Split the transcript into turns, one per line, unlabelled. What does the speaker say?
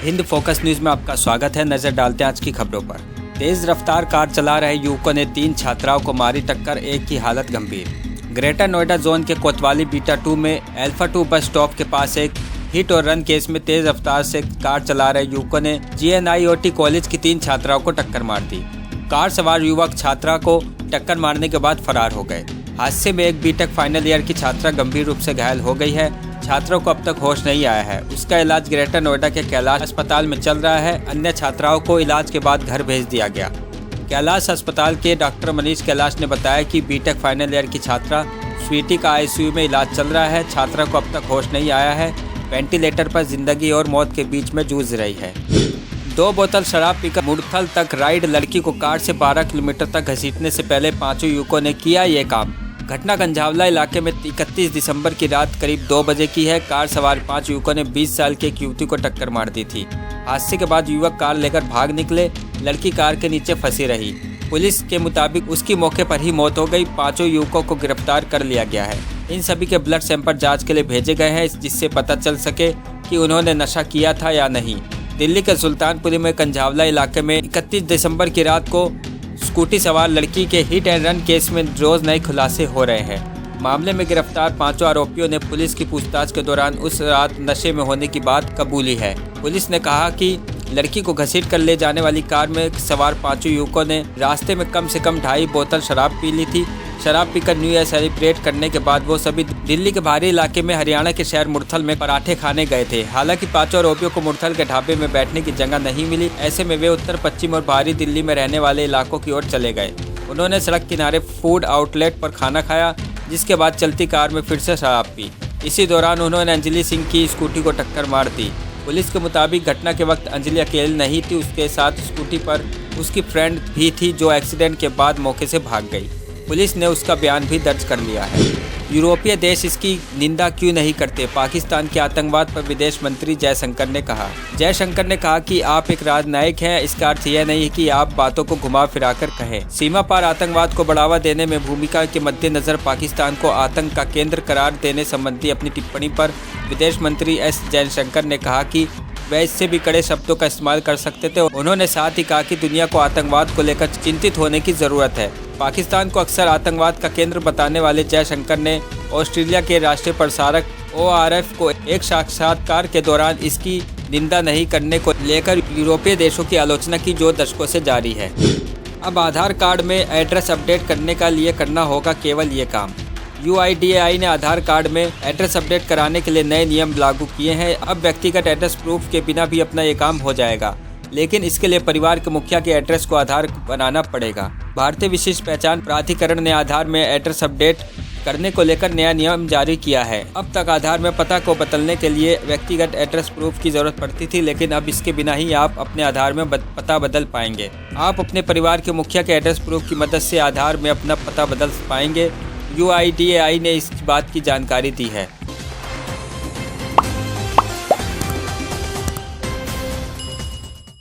Hind focus news में आपका स्वागत है। नजर डालते हैं आज की खबरों पर। तेज रफ्तार कार चला रहे युवकों ने 3 छात्राओं को मारी टक्कर, एक की हालत गंभीर। ग्रेटर नोएडा जोन के कोतवाली बीटा 2 में अल्फा 2 बस स्टॉप के पास एक हिट और रन केस में तेज रफ्तार से कार चला रहे युवकों ने GNIOT कॉलेज की 3 छात्राओं को टक्कर मार दी। कार सवार युवक छात्रा को टक्कर मारने के बाद फरार हो गए। हादसे में एक बीटेक फाइनल ईयर की छात्रा गंभीर रूप से घायल हो गई है। छात्रों को अब तक होश नहीं आया है। उसका इलाज ग्रेटर नोएडा के कैलाश अस्पताल में चल रहा है। अन्य छात्राओं को इलाज के बाद घर भेज दिया गया। कैलाश अस्पताल के डॉक्टर मनीष कैलाश ने बताया कि बीटेक फाइनल ईयर की छात्रा स्वीटी का ICU में इलाज चल रहा है। छात्रा को अब तक होश नहीं आया है। वेंटिलेटर पर जिंदगी और मौत के बीच में जूझ रही है। 2 बोतल शराब पीकर मुड़थल तक राइड लड़की को कार से 12 किलोमीटर तक घसीटने से पहले 5 युवकों ने किया ये काम। घटना गंजावला इलाके में 31 दिसंबर की रात करीब 2 बजे की है। कार सवार 5 युवकों ने 20 साल की एक युवती को टक्कर मार दी थी। हादसे के बाद युवक कार लेकर भाग निकले। लड़की कार के नीचे फंसी रही। पुलिस के मुताबिक उसकी मौके पर ही मौत हो गई। 5 युवकों को गिरफ्तार कर लिया गया है। इन सभी के ब्लड सैंपल जांच के लिए भेजे गए हैं, जिससे पता चल सके कि उन्होंने नशा किया था या नहीं। दिल्ली के सुल्तानपुरी में गंजावला इलाके में 31 दिसंबर की रात को स्कूटी सवार लड़की के हिट एंड रन केस में रोज नए खुलासे हो रहे हैं। मामले में गिरफ्तार 5 आरोपियों ने पुलिस की पूछताछ के दौरान उस रात नशे में होने की बात कबूली है। पुलिस ने कहा कि लड़की को घसीट कर ले जाने वाली कार में सवार 5 युवकों ने रास्ते में कम से कम 2.5 बोतल शराब पी ली थी। शराब पीकर न्यू ईयर सेलिब्रेट करने के बाद वो सभी दिल्ली के बाहरी इलाके में हरियाणा के शहर मुड़थल में पराठे खाने गए थे। हालांकि 5 आरोपियों को मुड़थल के ढाबे में बैठने की जगह नहीं मिली। ऐसे में वे उत्तर पश्चिम और बाहरी दिल्ली में रहने वाले इलाकों की ओर चले गए। उन्होंने सड़क किनारे फूड आउटलेट पर खाना खाया, जिसके बाद चलती कार में फिर से शराब पी। इसी दौरान उन्होंने अंजलि सिंह की स्कूटी को टक्कर मार दी। पुलिस के मुताबिक घटना के वक्त अंजलि अकेले नहीं थी, उसके साथ स्कूटी पर उसकी फ्रेंड भी थी, जो एक्सीडेंट के बाद मौके से भाग गई। पुलिस ने उसका बयान भी दर्ज कर लिया है। यूरोपीय देश इसकी निंदा क्यों नहीं करते? पाकिस्तान के आतंकवाद पर विदेश मंत्री जयशंकर ने कहा। जयशंकर ने कहा कि आप एक राजनयिक हैं, इसका अर्थ यह नहीं कि आप बातों को घुमा फिरा कर कहें। सीमा पार आतंकवाद को बढ़ावा देने में भूमिका के मद्देनजर पाकिस्तान को आतंक का केंद्र करार देने संबंधी अपनी टिप्पणी पर विदेश मंत्री S जयशंकर ने कहा कि वह इससे भी कड़े शब्दों का इस्तेमाल कर सकते थे। उन्होंने साथ ही कहा कि दुनिया को आतंकवाद को लेकर चिंतित होने की ज़रूरत है। पाकिस्तान को अक्सर आतंकवाद का केंद्र बताने वाले जयशंकर ने ऑस्ट्रेलिया के राष्ट्रीय प्रसारक ORF को एक साक्षात्कार के दौरान इसकी निंदा नहीं करने को लेकर यूरोपीय देशों की आलोचना की, जो दशकों से जारी है। अब आधार कार्ड में एड्रेस अपडेट करने का लिए करना होगा केवल ये काम। UIDAI ने आधार कार्ड में एड्रेस अपडेट कराने के लिए नए नियम लागू किए हैं। अब व्यक्तिगत एड्रेस प्रूफ के बिना भी अपना ये काम हो जाएगा, लेकिन इसके लिए परिवार के मुखिया के एड्रेस को आधार बनाना पड़ेगा। भारतीय विशिष्ट पहचान प्राधिकरण ने आधार में एड्रेस अपडेट करने को लेकर नया नियम जारी किया है। अब तक आधार में पता को बदलने के लिए व्यक्तिगत एड्रेस प्रूफ की जरूरत पड़ती थी, लेकिन अब इसके बिना ही आप अपने आधार में पता बदल पाएंगे। आप अपने परिवार के मुखिया के एड्रेस प्रूफ की मदद से आधार में अपना पता बदल पाएंगे। UIDAI ने इस बात की जानकारी दी है।